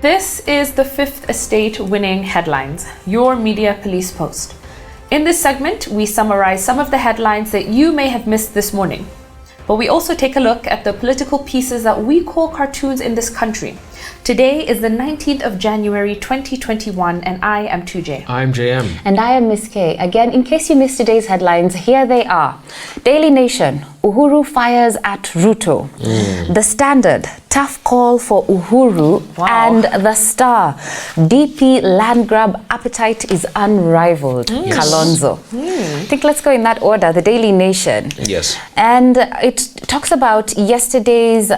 This is the Fifth Estate Winning Headlines, your media police post. In this segment, we summarize some of the headlines that you may have missed this morning. But we also take a look at the political pieces that we call cartoons in this country. Today is the 19th of January 2021, and I am 2J. I'm JM. And I am Miss K. Again, in case you missed today's headlines, here they are. Daily Nation, UHURU fires at RUTO. The Standard, tough call for UHURU. Wow. And The Star, DP land grab appetite is unrivaled. Yes. Kalonzo. I think let's go in that order. The Daily Nation. Yes. And it talks about yesterday's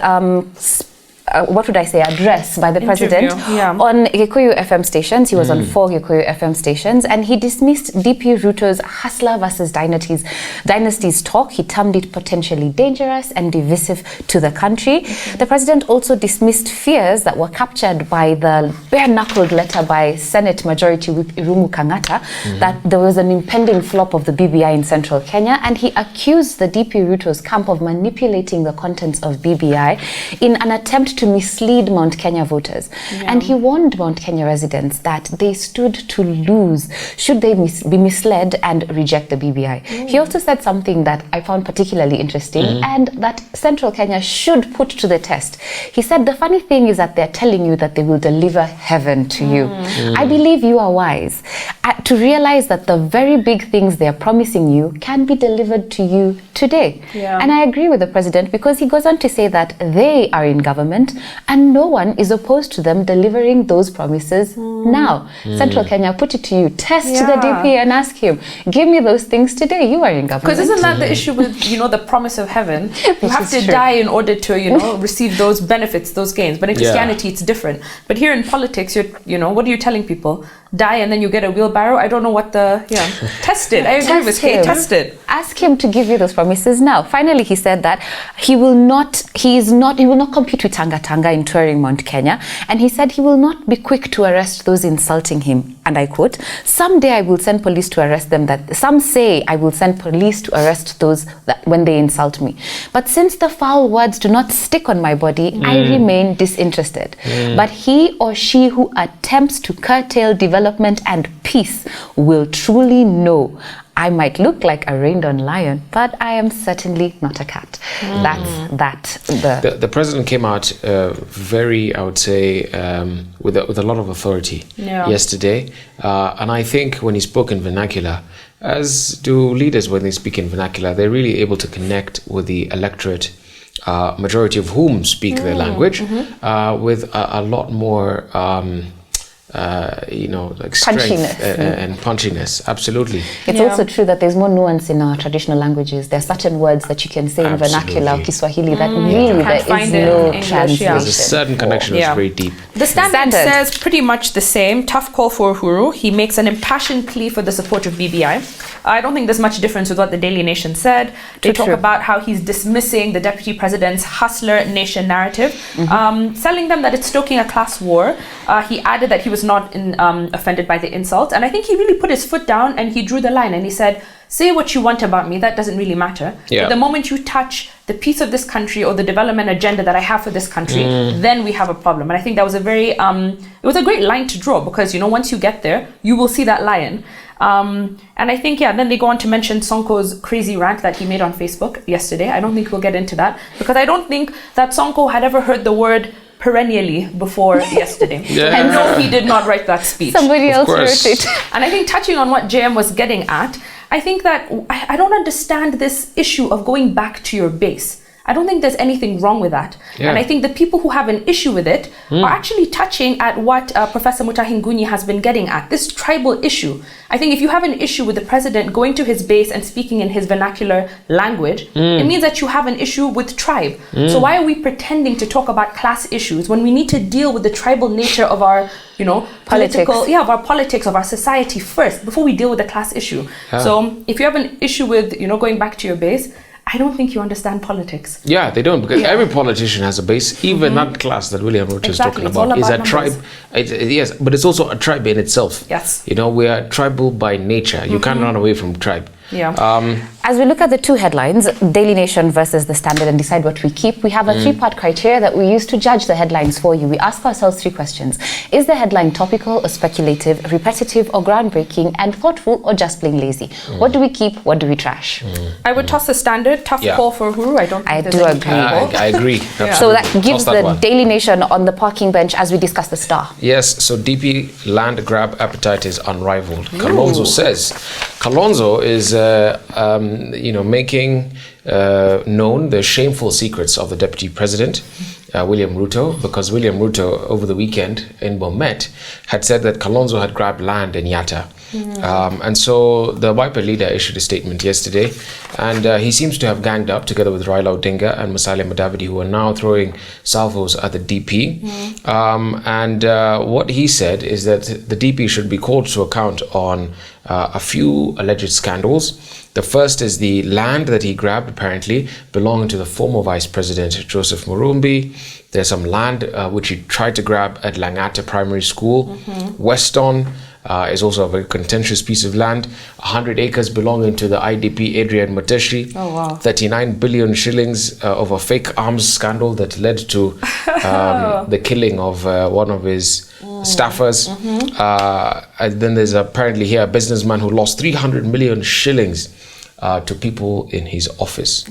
address by the president on Gikuyu FM stations. He was on 4 Gikuyu FM stations, and he dismissed DP Ruto's hustler versus dynasties talk. He termed it potentially dangerous and divisive to the country. The president also dismissed fears that were captured by the bare-knuckled letter by Senate Majority Whip Irungu Kang'ata that there was an impending flop of the BBI in central Kenya, and he accused the DP Ruto's camp of manipulating the contents of BBI in an attempt to mislead Mount Kenya voters. And he warned Mount Kenya residents that they stood to lose should they be misled and reject the BBI. He also said something that I found particularly interesting, and that central Kenya should put to the test. He said the funny thing is that they're telling you that they will deliver heaven to you. I believe you are wise to realize that the very big things they're promising you can be delivered to you today. And I agree with the president, because he goes on to say that they are in government and no one is opposed to them delivering those promises now. Central Kenya, put it to you. Test the DP and ask him, give me those things today. You are in government. Because isn't that the issue with, the promise of heaven? You have to die in order to, receive those benefits, those gains. But in Christianity, it's different. But here in politics, what are you telling people? Die and then you get a wheelbarrow? I don't know what test it. I agree with Kate. Test it. Ask him to give you those promises now. Finally, he said that he will not compete with Tanga in touring Mount Kenya. And he said he will not be quick to arrest those insulting him. And I quote, someday I will send police to arrest them. Some say I will send police to arrest those when they insult me. But since the foul words do not stick on my body, I remain disinterested. But he or she who attempts to curtail development and peace will truly know I might look like a reined-on lion, but I am certainly not a cat. That's that. The president came out very, I would say, with a lot of authority yesterday. And I think when he spoke in vernacular, as do leaders when they speak in vernacular, they're really able to connect with the electorate, majority of whom speak their language, with a lot more strength and punchiness. Absolutely. It's also true that there's more nuance in our traditional languages. There are certain words that you can say in vernacular or Kiswahili that really there is no translation. There's a certain connection that's very deep. The Standard says pretty much the same. Tough call for UHURU. He makes an impassioned plea for the support of BBI. I don't think there's much difference with what the Daily Nation said. They talk about how he's dismissing the deputy president's hustler nation narrative, telling them that it's stoking a class war. He added that he was not offended by the insult, and I think he really put his foot down and he drew the line and he said, say what you want about me, that doesn't really matter. But the moment you touch the peace of this country or the development agenda that I have for this country, then we have a problem. And I think that was a very it was a great line to draw, because once you get there, you will see that lion. And I think then they go on to mention Sonko's crazy rant that he made on Facebook yesterday. I don't think we'll get into that, because I don't think that Sonko had ever heard the word perennially before yesterday. And no, he did not write that speech. Somebody else wrote it. And I think, touching on what JM was getting at, I think that I don't understand this issue of going back to your base. I don't think there's anything wrong with that. And I think the people who have an issue with it are actually touching at what Professor Mutahi Ngunyi has been getting at, this tribal issue. I think if you have an issue with the president going to his base and speaking in his vernacular language, it means that you have an issue with tribe. So why are we pretending to talk about class issues when we need to deal with the tribal nature of our, political, of our politics, of our society first, before we deal with the class issue? So if you have an issue with, going back to your base, I don't think you understand politics. Yeah, they don't, because every politician has a base. Even that class that William Ruto is talking about is a tribe. Yes, but it's also a tribe in itself. Yes. We are tribal by nature. You can't run away from tribe. Yeah. As we look at the two headlines, Daily Nation versus The Standard, and decide what we keep, we have a three-part criteria that we use to judge the headlines for you. We ask ourselves three questions. Is the headline topical or speculative, repetitive or groundbreaking, and thoughtful or just plain lazy? What do we keep? What do we trash? I would toss The Standard. Tough call for UHURU. I do agree. I agree. So that gives the Daily Nation on the parking bench as we discuss the Star. Yes, so DP land grab appetite is unrivaled. Kalonzo says. Kalonzo is, making known the shameful secrets of the Deputy President, William Ruto, because William Ruto, over the weekend in Bomet, had said that Kalonzo had grabbed land in Yatta. And so the Wiper leader issued a statement yesterday, and he seems to have ganged up together with Raila Odinga and Musalia Mudavadi, who are now throwing salvos at the DP. And what he said is that the DP should be called to account on a few alleged scandals. The first is the land that he grabbed, apparently belonging to the former Vice President Joseph Murumbi. There's some land which he tried to grab at Langata Primary School. Weston is also a very contentious piece of land. 100 acres belonging to the IDP Adrian Muteshri. 39 billion shillings of a fake arms scandal that led to the killing of one of his staffers. And then there's apparently here a businessman who lost 300 million shillings to people in his office,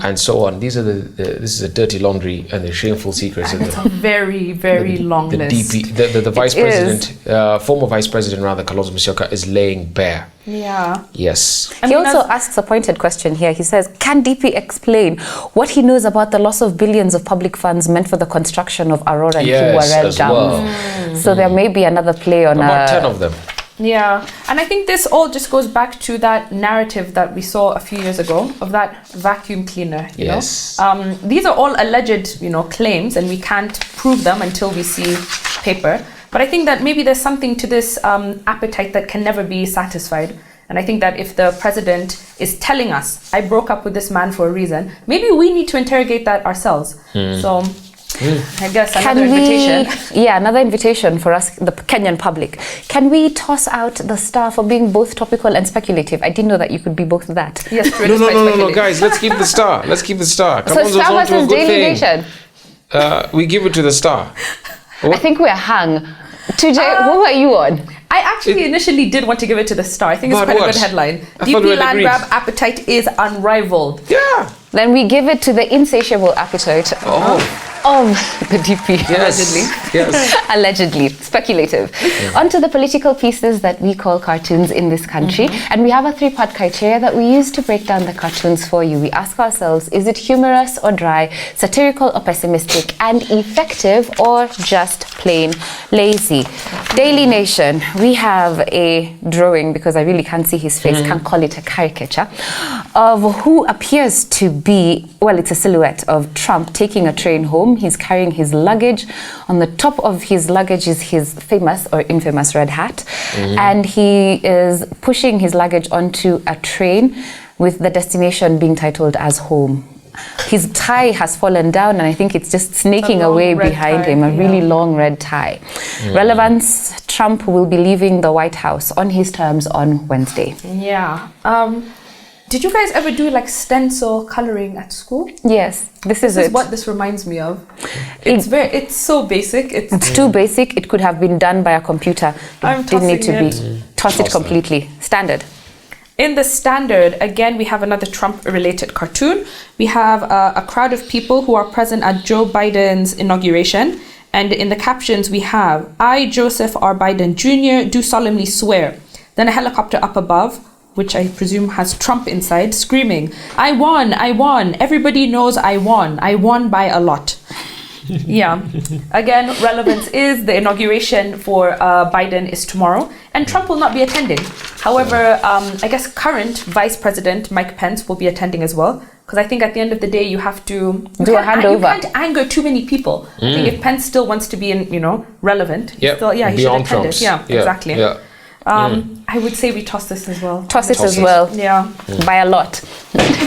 and so on. These are this is a dirty laundry and the shameful secrets. And it's a very, very long list. DP, the vice president, former vice president rather, Kalonzo Musyoka, is laying bare. Yeah. Yes. He also asks a pointed question here. He says, can DP explain what he knows about the loss of billions of public funds meant for the construction of Aurora and Kiwarel dams? So there may be another play on about 10 of them. Yeah, and I think this all just goes back to that narrative that we saw a few years ago of that vacuum cleaner, you know. These are all alleged, claims, and we can't prove them until we see paper. But I think that maybe there's something to this appetite that can never be satisfied. And I think that if the president is telling us, I broke up with this man for a reason, maybe we need to interrogate that ourselves. So I guess another invitation. Yeah, another invitation for us, the Kenyan public. Can we toss out the Star for being both topical and speculative? I didn't know that you could be both of that. Yes, no, guys, let's keep the Star. Let's keep the Star. So Star versus Daily Nation. We give it to the Star. I think we're hung. Tujay, what were you on? I actually initially did want to give it to the Star. I think it's quite a good headline. DP land grab appetite is unrivaled. Yeah. Then we give it to the insatiable appetite of the DP. Yes. Allegedly. Speculative. Onto the political pieces that we call cartoons in this country. And we have a three-part criteria that we use to break down the cartoons for you. We ask ourselves, is it humorous or dry, satirical or pessimistic, and effective or just plain lazy? Daily Nation, we have a drawing, because I really can't see his face, can't call it a caricature, of who appears to be, well, it's a silhouette of Trump taking a train home. He's carrying his luggage. On the top of his luggage is his famous or infamous red hat. And he is pushing his luggage onto a train with the destination being titled as home. His tie has fallen down, and I think it's just snaking away behind him, a really long red tie. Relevance, Trump will be leaving the White House on his terms on Wednesday. Yeah. Did you guys ever do like stencil coloring at school? Yes, this is what this reminds me of. It's so basic. It's too basic. It could have been done by a computer. It didn't need to be. Toss it completely. Standard. In the Standard, again, we have another Trump-related cartoon. We have a crowd of people who are present at Joe Biden's inauguration. And in the captions, we have, I, Joseph R. Biden Jr., do solemnly swear. Then a helicopter up above, which I presume has Trump inside, screaming, I won, everybody knows I won by a lot. Yeah. Again, relevance is the inauguration for Biden is tomorrow, and Trump will not be attending. However, I guess current Vice President Mike Pence will be attending as well, because I think at the end of the day, you have to do a handover. You can't anger too many people. I think if Pence still wants to be relevant, he should attend it. Yeah, exactly. Yeah. I would say we toss this as well. Toss it as well. Yeah. By a lot.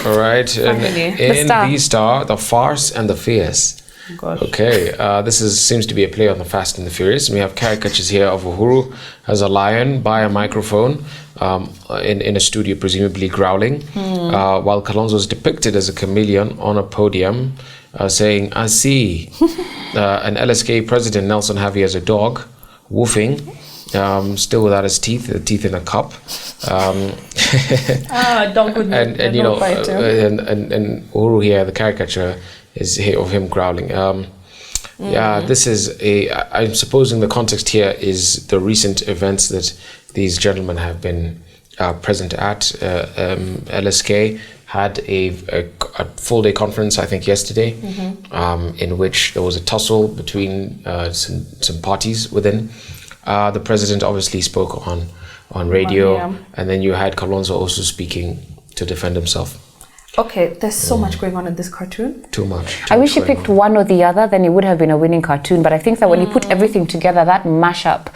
All right. In the Star, the farce and the fierce. Gosh. Okay, seems to be a play on the Fast and the Furious. And we have caricatures here of Uhuru as a lion by a microphone in a studio, presumably growling, while Kalonzo is depicted as a chameleon on a podium saying, I see. And LSK President Nelson Havi as a dog, woofing, still without his teeth, the teeth in a cup. Dog would and Uhuru here, the caricature is of him growling. Yeah, this is I'm supposing the context here is the recent events that these gentlemen have been present at. LSK had a full day conference, I think yesterday, in which there was a tussle between some parties within. The president obviously spoke on radio, and then you had Kalonzo also speaking to defend himself. Okay, there's so much going on in this cartoon. Too much. I wish you picked one or the other, then it would have been a winning cartoon. But I think that when you put everything together, that mashup,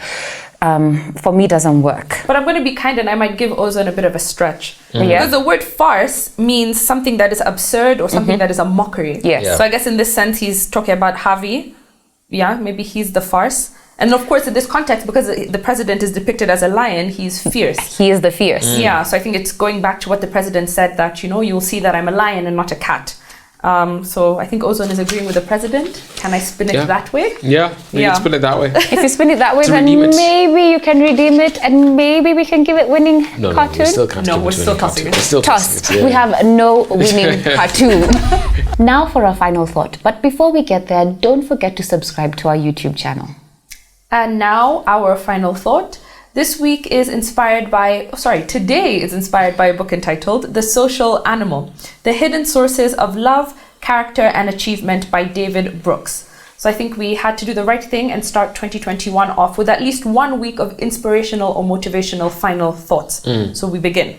for me, doesn't work. But I'm going to be kind and I might give Ozone a bit of a stretch. Yeah. Because the word farce means something that is absurd or something that is a mockery. Yes. Yeah. So I guess in this sense, he's talking about Havi. Yeah, maybe he's the farce. And of course, in this context, because the president is depicted as a lion, he's fierce. He is the fierce. Yeah, so I think it's going back to what the president said, that, you'll see that I'm a lion and not a cat. So I think Ozone is agreeing with the president. Can I spin it that way? Yeah, you can spin it that way. If you spin it that way, then maybe you can redeem it and maybe we can give it winning cartoon. No, we still can't. No, we're still tossing it. Tossed. We have no winning cartoon. Now for our final thought. But before we get there, don't forget to subscribe to our YouTube channel. And now our final thought. Today is inspired by a book entitled The Social Animal, The Hidden Sources of Love, Character and Achievement by David Brooks. So I think we had to do the right thing and start 2021 off with at least 1 week of inspirational or motivational final thoughts. So we begin.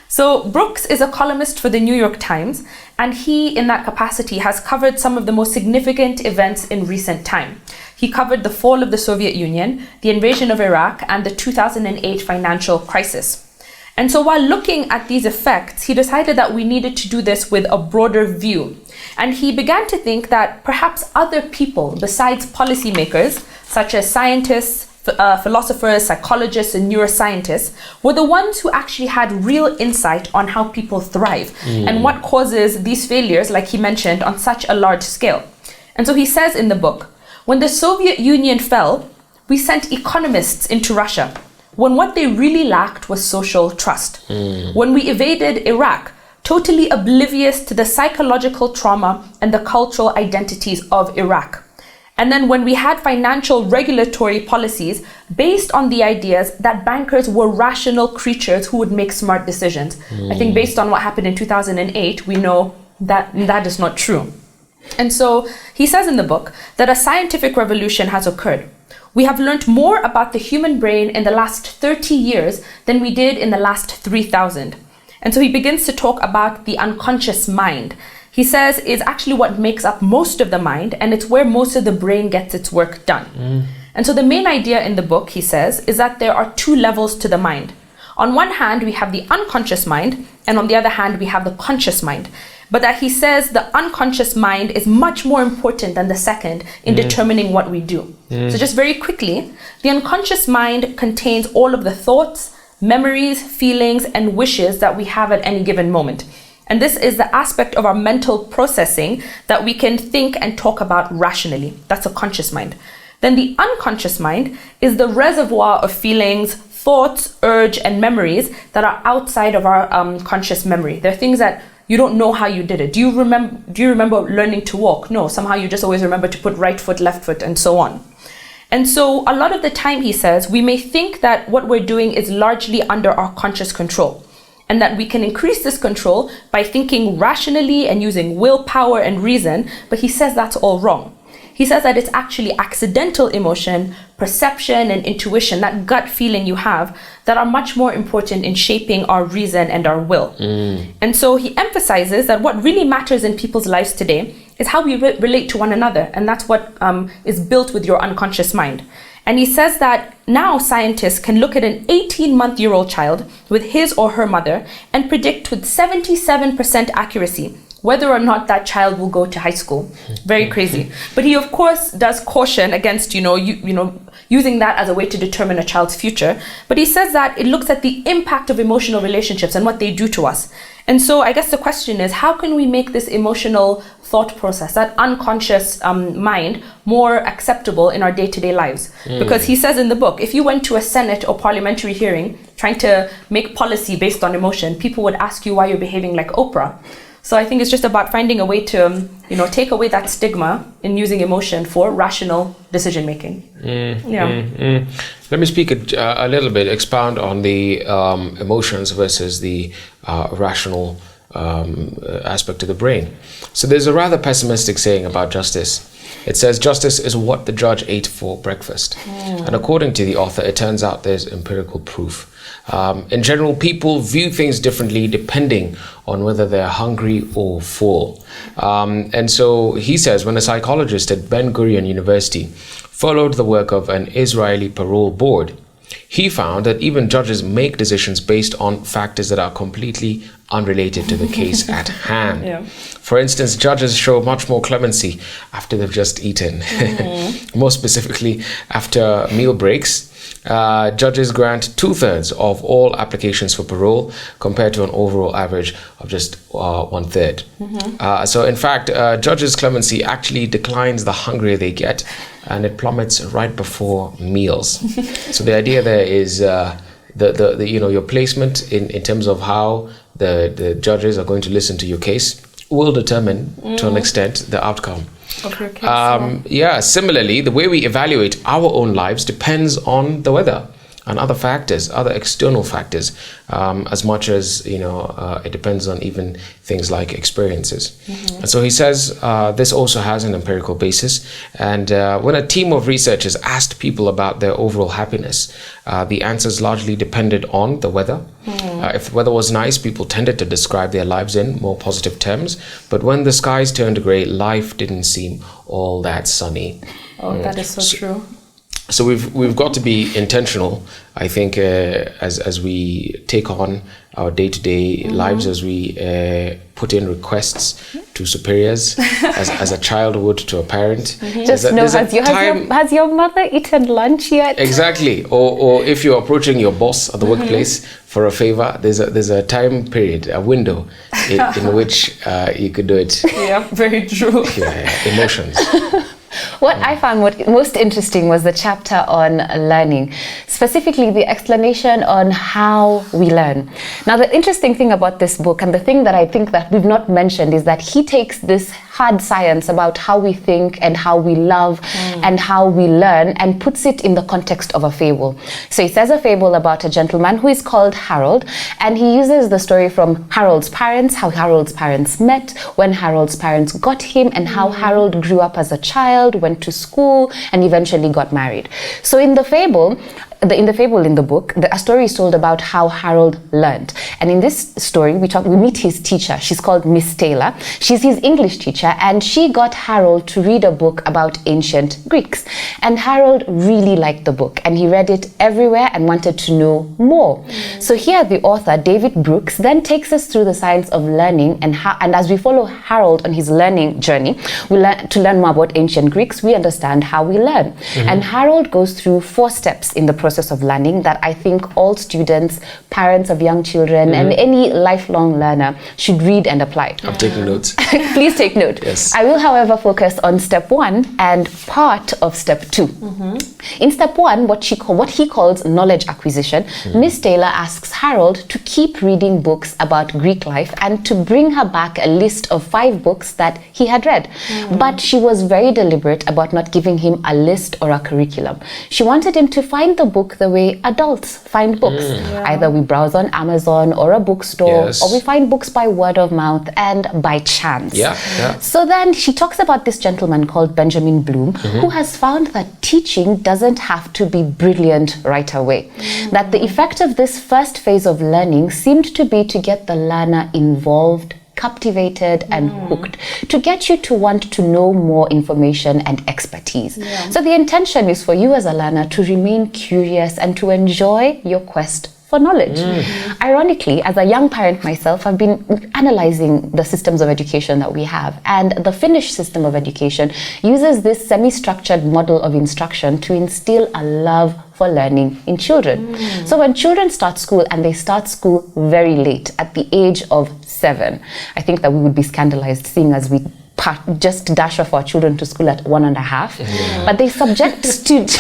So Brooks is a columnist for the New York Times, and he, in that capacity, has covered some of the most significant events in recent time. He covered the fall of the Soviet Union, the invasion of Iraq, and the 2008 financial crisis. And so while looking at these effects, he decided that we needed to do this with a broader view. And he began to think that perhaps other people besides policymakers, such as scientists, philosophers, psychologists, and neuroscientists, were the ones who actually had real insight on how people thrive and what causes these failures, like he mentioned, on such a large scale. And so he says in the book, when the Soviet Union fell, we sent economists into Russia, when what they really lacked was social trust. When we evaded Iraq, totally oblivious to the psychological trauma and the cultural identities of Iraq. And then when we had financial regulatory policies based on the ideas that bankers were rational creatures who would make smart decisions. I think based on what happened in 2008, we know that that is not true. And so he says in the book that a scientific revolution has occurred. We have learned more about the human brain in the last 30 years than we did in the last 3,000. And so he begins to talk about the unconscious mind. He says is actually what makes up most of the mind, and it's where most of the brain gets its work done. And so the main idea in the book, he says, is that there are two levels to the mind. On one hand, we have the unconscious mind, and on the other hand, we have the conscious mind. But that he says the unconscious mind is much more important than the second in determining what we do. So just very quickly, the unconscious mind contains all of the thoughts, memories, feelings, and wishes that we have at any given moment. And this is the aspect of our mental processing that we can think and talk about rationally. That's a conscious mind. Then the unconscious mind is the reservoir of feelings, thoughts, urge, and memories that are outside of our conscious memory. They're things that you don't know how you did it. Do you remember learning to walk? No, somehow you just always remember to put right foot, left foot, and so on. And so a lot of the time, he says, we may think that what we're doing is largely under our conscious control, and that we can increase this control by thinking rationally and using willpower and reason, but he says that's all wrong. He says that it's actually accidental emotion, perception, and intuition, that gut feeling you have, that are much more important in shaping our reason and our will. And so he emphasizes that what really matters in people's lives today is how we relate to one another, and that's what is built with your unconscious mind. And he says that now scientists can look at an 18-month-old child with his or her mother and predict with 77% accuracy whether or not that child will go to high school. Very crazy. But he, of course, does caution against, using that as a way to determine a child's future. But he says that it looks at the impact of emotional relationships and what they do to us. And so I guess the question is, how can we make this emotional thought process, that unconscious mind, more acceptable in our day-to-day lives? Because he says in the book, if you went to a Senate or parliamentary hearing trying to make policy based on emotion, people would ask you why you're behaving like Oprah. So I think it's just about finding a way to, take away that stigma in using emotion for rational decision making. Let me speak a little bit, expound on the emotions versus the rational aspect of the brain. So there's a rather pessimistic saying about justice. It says justice is what the judge ate for breakfast. And according to the author, it turns out there's empirical proof. In general, people view things differently depending on whether they're hungry or full. And so he says, when a psychologist at Ben Gurion University followed the work of an Israeli parole board, he found that even judges make decisions based on factors that are completely unrelated to the case at hand. For instance, judges show much more clemency after they've just eaten. More specifically, after meal breaks, judges grant 2/3 of all applications for parole compared to an overall average of just 1/3. So in fact, judges' clemency actually declines the hungrier they get, and it plummets right before meals. So the idea there is your placement in terms of how the judges are going to listen to your case will determine to an extent the outcome. Similarly, the way we evaluate our own lives depends on the weather and other factors, other external factors, as much as it depends on even things like experiences. And so he says this also has an empirical basis. And when a team of researchers asked people about their overall happiness, the answers largely depended on the weather. If the weather was nice, people tended to describe their lives in more positive terms. But when the skies turned grey, life didn't seem all that sunny. That is so true. So we've got to be intentional, I think, as we take on our day-to-day lives, as we put in requests to superiors, as a child would to a parent. Just know, has your mother eaten lunch yet? Exactly. Or if you're approaching your boss at the workplace for a favor, there's a time period, a window in which you could do it. Yeah, very true. Emotions. What I found most interesting was the chapter on learning, specifically the explanation on how we learn. Now, the interesting thing about this book, and the thing that I think that we've not mentioned, is that he takes this hard science about how we think and how we love and how we learn and puts it in the context of a fable. So he says a fable about a gentleman who is called Harold, and he uses the story from Harold's parents, how Harold's parents met, when Harold's parents got him, and how Harold grew up as a child, went to school, and eventually got married. So in the fable, in the book, a story is told about how Harold learned. And in this story, we meet his teacher. She's called Miss Taylor. She's his English teacher, and she got Harold to read a book about ancient Greeks. And Harold really liked the book, and he read it everywhere and wanted to know more. So here, the author, David Brooks, then takes us through the science of learning, and as we follow Harold on his learning journey, to learn more about ancient Greeks, we understand how we learn. And Harold goes through 4 steps in the process of learning that I think all students, parents of young children, and any lifelong learner should read and apply. I'm taking notes. Please take note. Yes. I will, however, focus on step 1 and part of step 2. In step 1, what he calls knowledge acquisition, Miss Taylor asks Harold to keep reading books about Greek life and to bring her back a list of 5 books that he had read. But she was very deliberate about not giving him a list or a curriculum. She wanted him to find the book the way adults find books. Either we browse on Amazon or a bookstore, or we find books by word of mouth and by chance. So then she talks about this gentleman called Benjamin Bloom, who has found that teaching doesn't have to be brilliant right away. That the effect of this first phase of learning seemed to be to get the learner involved, captivated and hooked, to get you to want to know more information and expertise. So the intention is for you as a learner to remain curious and to enjoy your quest for for knowledge. Ironically, as a young parent myself, I've been analyzing the systems of education that we have, and the Finnish system of education uses this semi-structured model of instruction to instill a love for learning in children. So when children start school, and they start school very late, at the age of 7, I think that we would be scandalized seeing as we just dash off our children to school at 1.5. But they subject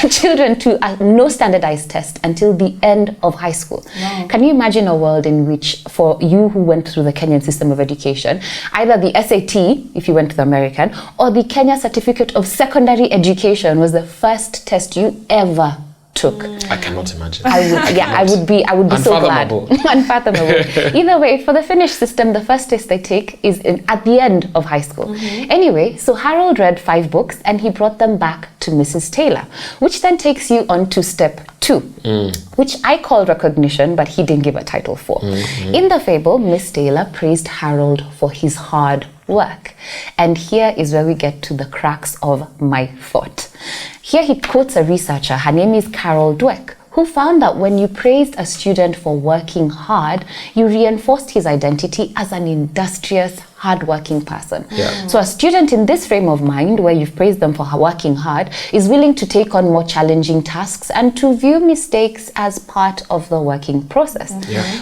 children to no standardized test until the end of high school. Can you imagine a world in which, for you who went through the Kenyan system of education, either the SAT, if you went to the American, or the Kenya Certificate of Secondary Education was the first test you ever took? I cannot imagine. I would be so glad. Unfathomable. Either way, for the Finnish system, the first test they take is at the end of high school. Anyway, so Harold read 5 books and he brought them back to Mrs. Taylor, which then takes you on to step 2, which I call recognition, but he didn't give a title for. In the fable, Miss Taylor praised Harold for his hard work. And here is where we get to the crux of my thought. Here he quotes a researcher, her name is Carol Dweck, who found that when you praised a student for working hard, you reinforced his identity as an industrious, hardworking person. So a student in this frame of mind, where you've praised them for working hard, is willing to take on more challenging tasks and to view mistakes as part of the working process.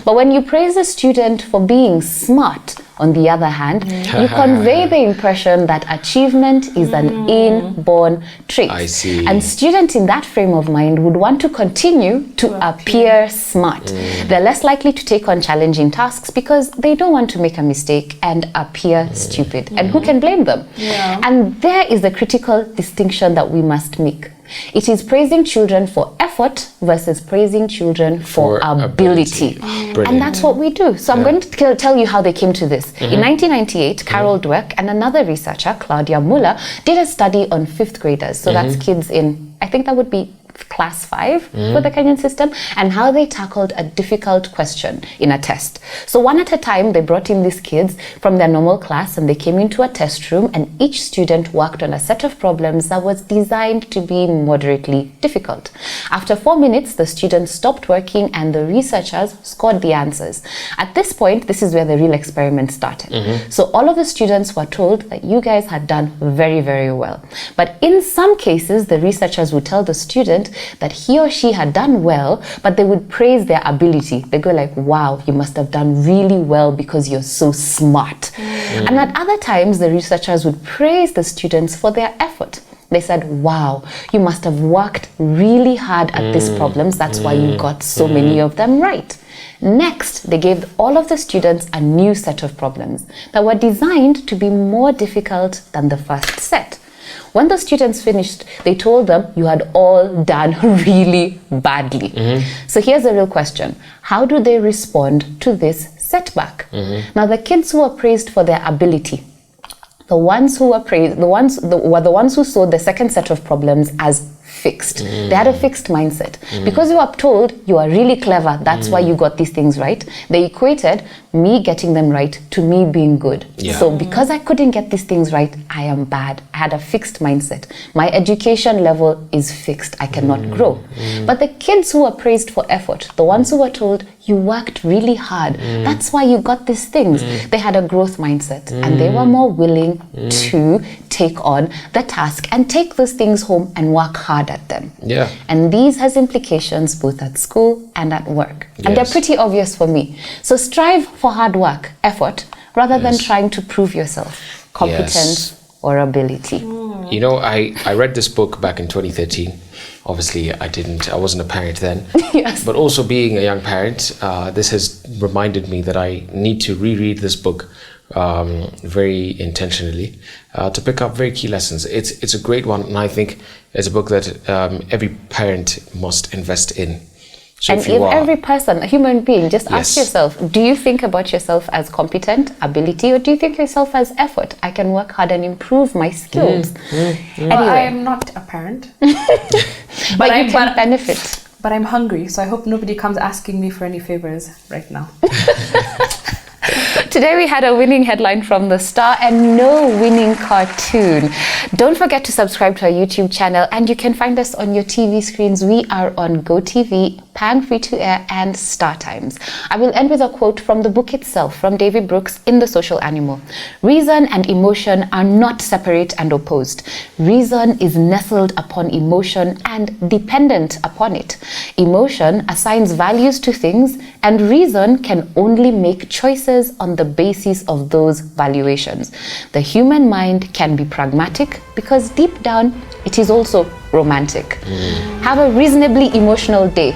But when you praise a student for being smart, on the other hand, you convey the impression that achievement is an inborn trait. I see. And students in that frame of mind would want to continue to appear smart. They're less likely to take on challenging tasks because they don't want to make a mistake and appear stupid. And who can blame them? And there is the critical distinction that we must make. It is praising children for effort versus praising children for ability. And that's what we do. So I'm going to tell you how they came to this. In 1998, Carol Dweck and another researcher, Claudia Muller, did a study on 5th graders. So that's kids in, I think that would be class 5 for the Kenyan system, and how they tackled a difficult question in a test. So one at a time, they brought in these kids from their normal class and they came into a test room, and each student worked on a set of problems that was designed to be moderately difficult. After 4 minutes, the students stopped working and the researchers scored the answers. At this point, this is where the real experiment started. So all of the students were told that you guys had done very, very well. But in some cases, the researchers would tell the student that he or she had done well, but they would praise their ability. They go like, wow, you must have done really well because you're so smart. And at other times, the researchers would praise the students for their effort. They said, wow, you must have worked really hard at these problems. That's why you got so many of them right. Next, they gave all of the students a new set of problems that were designed to be more difficult than the first set. When the students finished, they told them you had all done really badly. So here's the real question. How do they respond to this setback? Now, the kids who were praised for their ability, the ones who were praised, were the ones who saw the second set of problems as fixed. They had a fixed mindset. Because you were told you are really clever, that's why you got these things right, they equated me getting them right to me being good. So because I couldn't get these things right, I am bad. I had a fixed mindset. My education level is fixed. I cannot grow. But the kids who were praised for effort, the ones who were told you worked really hard, that's why you got these things, they had a growth mindset and they were more willing to take on the task and take those things home and work hard at them. And these has implications both at school and at work. And they're pretty obvious for me. So strive for hard work, effort, rather than trying to prove yourself, competence or ability. You know, I read this book back in 2013. Obviously, I wasn't a parent then. But also being a young parent, this has reminded me that I need to reread this book very intentionally to pick up very key lessons. It's a great one, and I think it's a book that every parent must invest in. So and if every person, a human being, just ask yourself, do you think about yourself as competent, ability, or do you think yourself as effort? I can work hard and improve my skills. Anyway. Well, I am not a parent. but you can benefit. But I'm hungry, so I hope nobody comes asking me for any favors right now. Today we had a winning headline from The Star and no winning cartoon. Don't forget to subscribe to our YouTube channel, and you can find us on your TV screens. We are on GoTV Pang Free-to-Air, and Star Times. I will end with a quote from the book itself, from David Brooks in The Social Animal. Reason and emotion are not separate and opposed. Reason is nestled upon emotion and dependent upon it. Emotion assigns values to things, and reason can only make choices on the basis of those valuations. The human mind can be pragmatic because deep down it is also romantic. Have a reasonably emotional day.